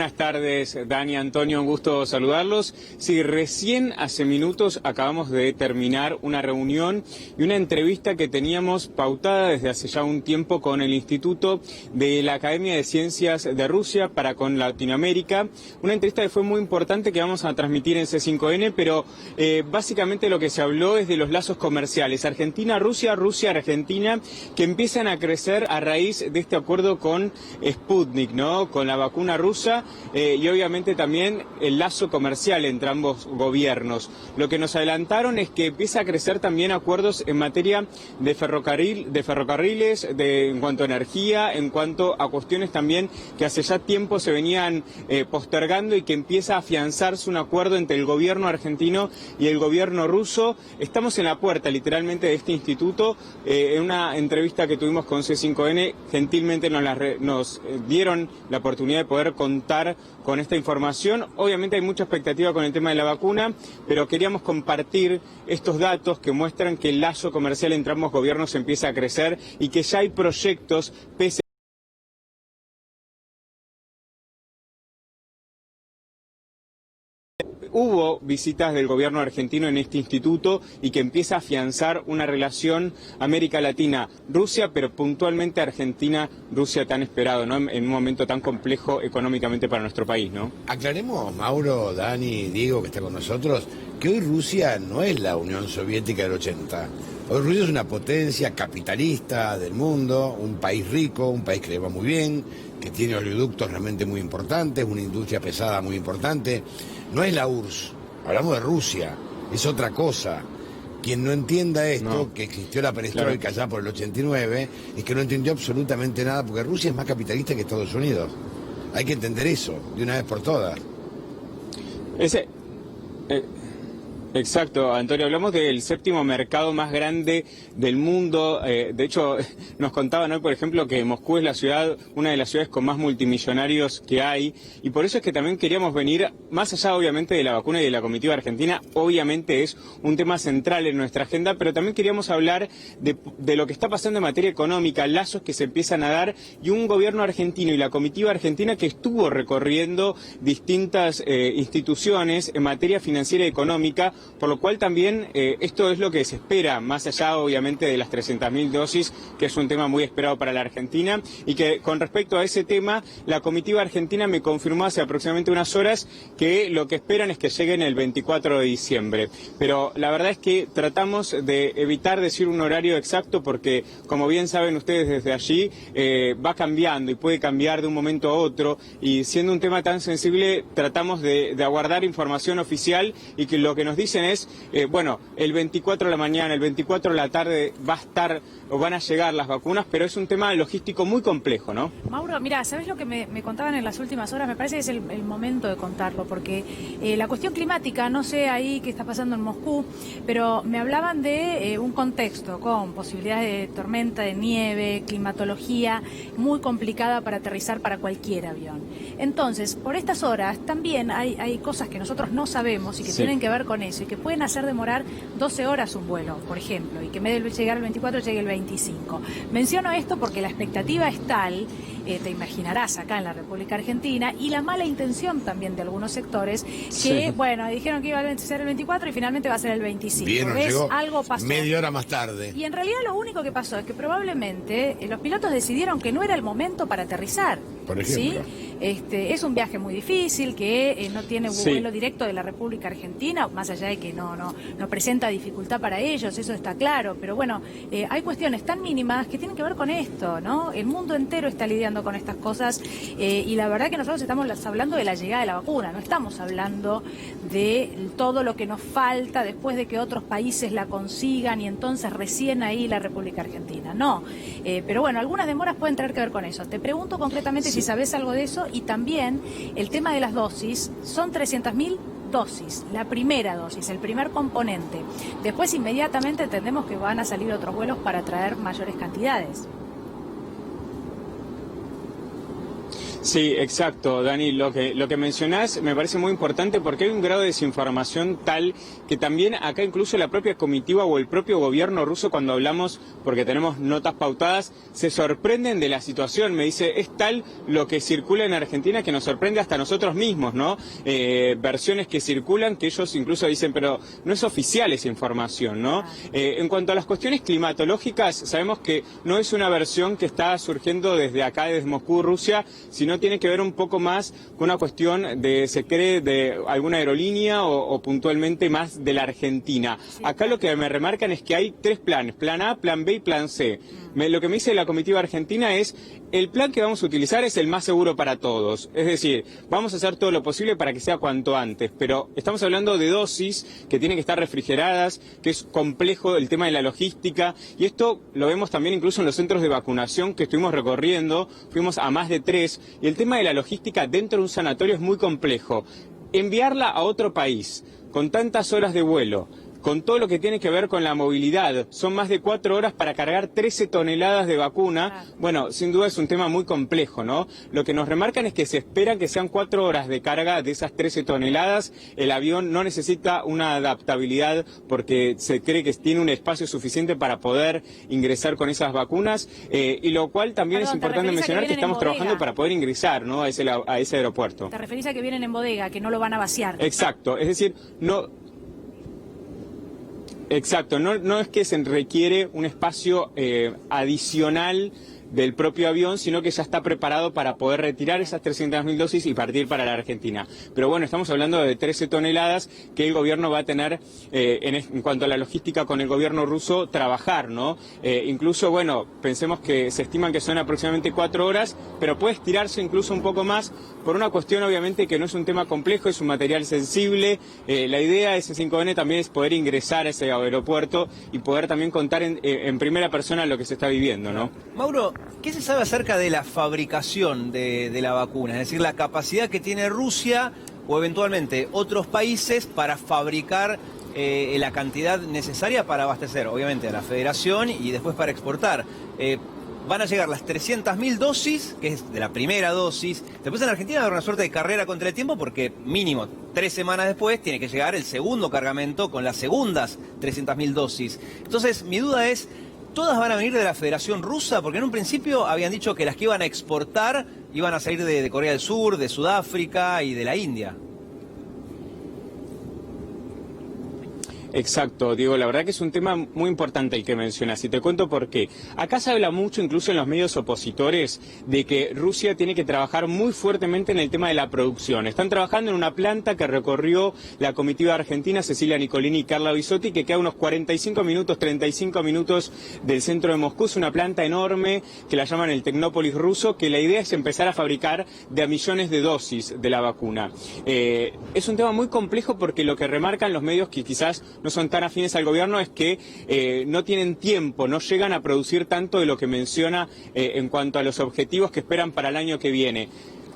Buenas tardes, Dani, Antonio, un gusto saludarlos. Sí, recién hace minutos acabamos de terminar una reunión y una entrevista que teníamos pautada desde hace ya un tiempo con el Instituto de la Academia de Ciencias de Rusia para con Latinoamérica. Una entrevista que fue muy importante que vamos a transmitir en C5N, pero básicamente lo que se habló es de los lazos comerciales. Argentina-Rusia, Rusia-Argentina, que empiezan a crecer a raíz de este acuerdo con Sputnik, ¿no? Con la vacuna rusa. Y obviamente también el lazo comercial entre ambos gobiernos. Lo que nos adelantaron es que empieza a crecer también acuerdos en materia de ferrocarriles, en cuanto a energía, en cuanto a cuestiones también que hace ya tiempo se venían postergando y que empieza a afianzarse un acuerdo entre el gobierno argentino y el gobierno ruso. Estamos en la puerta literalmente de este instituto. En una entrevista que tuvimos con C5N, gentilmente nos dieron la oportunidad de poder contar con esta información. Obviamente hay mucha expectativa con el tema de la vacuna, pero queríamos compartir estos datos que muestran que el lazo comercial entre ambos gobiernos empieza a crecer y que ya hay proyectos pese hubo visitas del gobierno argentino en este instituto y que empieza a afianzar una relación América Latina-Rusia, pero puntualmente Argentina-Rusia tan esperado, ¿no? En un momento tan complejo económicamente para nuestro país, ¿no? Aclaremos, Mauro, Dani, Diego, que está con nosotros, que hoy Rusia no es la Unión Soviética del 80. Hoy Rusia es una potencia capitalista del mundo, un país rico, un país que le va muy bien, que tiene oleoductos realmente muy importantes, una industria pesada muy importante. No es la URSS, hablamos de Rusia, es otra cosa. Quien no entienda esto, no, que existió la perestroika allá por el 89, es que no entendió absolutamente nada, porque Rusia es más capitalista que Estados Unidos. Hay que entender eso, de una vez por todas. Exacto, Antonio, hablamos del séptimo mercado más grande del mundo. De hecho, nos contaban hoy, por ejemplo, que Moscú es una de las ciudades con más multimillonarios que hay, y por eso es que también queríamos venir, más allá obviamente de la vacuna y de la comitiva argentina, obviamente es un tema central en nuestra agenda, pero también queríamos hablar de lo que está pasando en materia económica, lazos que se empiezan a dar, y un gobierno argentino y la comitiva argentina que estuvo recorriendo distintas instituciones en materia financiera y económica. Por lo cual también esto es lo que se espera, más allá obviamente de las 300.000 dosis, que es un tema muy esperado para la Argentina, y que con respecto a ese tema, la comitiva argentina me confirmó hace aproximadamente unas horas que lo que esperan es que lleguen el 24 de diciembre. Pero la verdad es que tratamos de evitar decir un horario exacto porque, como bien saben ustedes desde allí, va cambiando y puede cambiar de un momento a otro, y siendo un tema tan sensible tratamos de aguardar información oficial, y que lo que nos dicen es, bueno, el 24 de la mañana, el 24 de la tarde van a llegar las vacunas, pero es un tema logístico muy complejo, ¿no? Mauro, mira, ¿sabes lo que me contaban en las últimas horas? Me parece que es el momento de contarlo, porque la cuestión climática, no sé ahí qué está pasando en Moscú, pero me hablaban de un contexto con posibilidades de tormenta, de nieve, climatología muy complicada para aterrizar para cualquier avión. Entonces, por estas horas también hay cosas que nosotros no sabemos y que tienen que ver con eso, y que pueden hacer demorar 12 horas un vuelo, por ejemplo, y que en vez de llegar el 24 llegue el 25. Menciono esto porque la expectativa es tal, te imaginarás acá en la República Argentina, y la mala intención también de algunos sectores que, bueno, dijeron que iba a ser el 24 y finalmente va a ser el 25. Vieron, ¿Ves? llegó Algo pasó. Media hora más tarde. Y en realidad lo único que pasó es que probablemente los pilotos decidieron que no era el momento para aterrizar. Por ejemplo. ¿Sí? Es un viaje muy difícil, que no tiene vuelo directo de la República Argentina, más allá de que no presenta dificultad para ellos, eso está claro, pero bueno, hay cuestiones tan mínimas que tienen que ver con esto, ¿no? El mundo entero está lidiando con estas cosas, y la verdad que nosotros estamos hablando de la llegada de la vacuna, no estamos hablando de todo lo que nos falta después de que otros países la consigan y entonces recién ahí la República Argentina, no. Pero bueno, algunas demoras pueden tener que ver con eso. Te pregunto concretamente si sabes algo de eso, y también el tema de las dosis. Son 300.000 dosis, la primera dosis, el primer componente. Después inmediatamente entendemos que van a salir otros vuelos para traer mayores cantidades. Sí, exacto, Dani. Lo que mencionás me parece muy importante porque hay un grado de desinformación tal que también acá incluso la propia comitiva o el propio gobierno ruso, cuando hablamos, porque tenemos notas pautadas, se sorprenden de la situación. Me dice, es tal lo que circula en Argentina que nos sorprende hasta nosotros mismos, ¿no? Versiones que circulan que ellos incluso dicen, pero no es oficial esa información, ¿no? En cuanto a las cuestiones climatológicas, sabemos que no es una versión que está surgiendo desde acá, desde Moscú, Rusia, sino tiene que ver un poco más con una cuestión de, se cree, de alguna aerolínea o puntualmente más de la Argentina. Acá lo que me remarcan es que hay 3 planes, plan A, plan B y plan C. Lo que me dice la comitiva argentina es, el plan que vamos a utilizar es el más seguro para todos. Es decir, vamos a hacer todo lo posible para que sea cuanto antes, pero estamos hablando de dosis que tienen que estar refrigeradas, que es complejo el tema de la logística, y esto lo vemos también incluso en los centros de vacunación que estuvimos recorriendo, fuimos a más de 3, y el tema de la logística dentro de un sanatorio es muy complejo. Enviarla a otro país, con tantas horas de vuelo, con todo lo que tiene que ver con la movilidad, son más de 4 horas para cargar 13 toneladas de vacuna. Bueno, sin duda es un tema muy complejo, ¿no? Lo que nos remarcan es que se espera que sean 4 horas de carga de esas 13 toneladas. El avión no necesita una adaptabilidad porque se cree que tiene un espacio suficiente para poder ingresar con esas vacunas, y lo cual también es importante mencionar que estamos trabajando para poder ingresar, ¿no?, a ese aeropuerto. Te referís a que vienen en bodega, que no lo van a vaciar. Exacto, es decir, no... Exacto, no es que se requiere un espacio adicional del propio avión, sino que ya está preparado para poder retirar esas 300.000 dosis y partir para la Argentina. Pero bueno, estamos hablando de 13 toneladas que el gobierno va a tener, en cuanto a la logística con el gobierno ruso, trabajar, ¿no? Incluso, bueno, pensemos que se estiman que son aproximadamente 4 horas, pero puede estirarse incluso un poco más por una cuestión, obviamente, que no es un tema complejo, es un material sensible. La idea de ese 5N también es poder ingresar a ese aeropuerto y poder también contar en primera persona lo que se está viviendo, ¿no? Mauro, ¿qué se sabe acerca de la fabricación de la vacuna? Es decir, la capacidad que tiene Rusia o eventualmente otros países para fabricar la cantidad necesaria para abastecer, obviamente, a la Federación y después para exportar. Van a llegar las 300.000 dosis, que es de la primera dosis. Después en Argentina va a haber una suerte de carrera contra el tiempo porque mínimo 3 semanas después tiene que llegar el segundo cargamento con las segundas 300.000 dosis. Entonces, mi duda es, ¿todas van a venir de la Federación Rusa? Porque en un principio habían dicho que las que iban a exportar iban a salir de Corea del Sur, de Sudáfrica y de la India. Exacto, Diego, la verdad que es un tema muy importante el que mencionas, y te cuento por qué. Acá se habla mucho, incluso en los medios opositores, de que Rusia tiene que trabajar muy fuertemente en el tema de la producción. Están trabajando en una planta que recorrió la comitiva argentina, Cecilia Nicolini y Carla Bisotti, que queda unos 35 minutos, 35 minutos del centro de Moscú. Es una planta enorme que la llaman el Tecnópolis ruso, que la idea es empezar a fabricar de a millones de dosis de la vacuna. Es un tema muy complejo porque lo que remarcan los medios que quizás no son tan afines al gobierno es que no tienen tiempo, no llegan a producir tanto de lo que menciona en cuanto a los objetivos que esperan para el año que viene.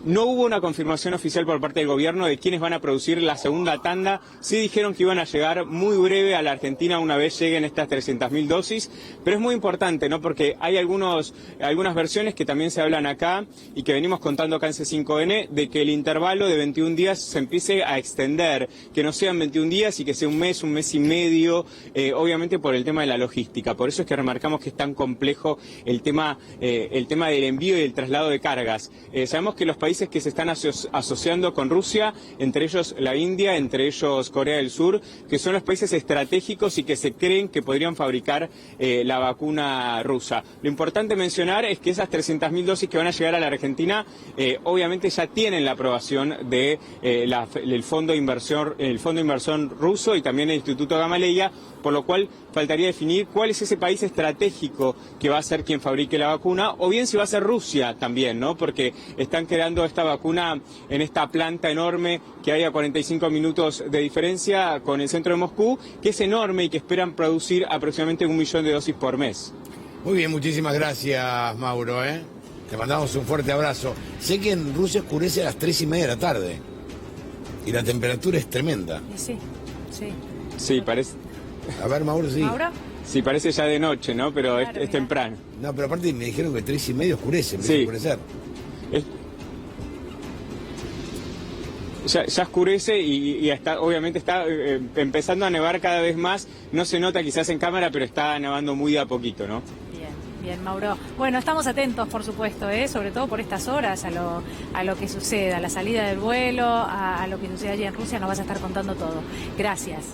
No hubo una confirmación oficial por parte del gobierno de quiénes van a producir la segunda tanda. Sí dijeron que iban a llegar muy breve a la Argentina una vez lleguen estas 300.000 dosis, pero es muy importante, ¿no? Porque hay algunas versiones que también se hablan acá y que venimos contando acá en C5N, de que el intervalo de 21 días se empiece a extender, que no sean 21 días y que sea un mes y medio, obviamente por el tema de la logística. Por eso es que remarcamos que es tan complejo el tema del envío y el traslado de cargas. Sabemos que los países que se están asociando con Rusia, entre ellos la India, entre ellos Corea del Sur, que son los países estratégicos y que se creen que podrían fabricar la vacuna rusa. Lo importante mencionar es que esas 300.000 dosis que van a llegar a la Argentina, obviamente ya tienen la aprobación del Fondo de Inversión ruso y también el Instituto Gamaleya, por lo cual faltaría definir cuál es ese país estratégico que va a ser quien fabrique la vacuna, o bien si va a ser Rusia también, ¿no? Porque están creando esta vacuna en esta planta enorme que hay a 45 minutos de diferencia con el centro de Moscú, que es enorme y que esperan producir aproximadamente 1 millón de dosis por mes. Muy bien, muchísimas gracias, Mauro, Te mandamos un fuerte abrazo. Sé que en Rusia oscurece a las 3:30 de la tarde y la temperatura es tremenda. Sí. Sí, parece... A ver, Mauro, sí. ¿Mauro? Sí, parece ya de noche, ¿no? Pero claro, es temprano. No, pero aparte me dijeron que 3:30 oscurece, empieza a oscurecer. Ya oscurece y obviamente está empezando a nevar cada vez más. No se nota quizás en cámara, pero está nevando muy de a poquito, ¿no? Bien, Mauro. Bueno, estamos atentos, por supuesto, sobre todo por estas horas, a lo que suceda, a la salida del vuelo, a lo que sucede allí en Rusia. Nos vas a estar contando todo. Gracias.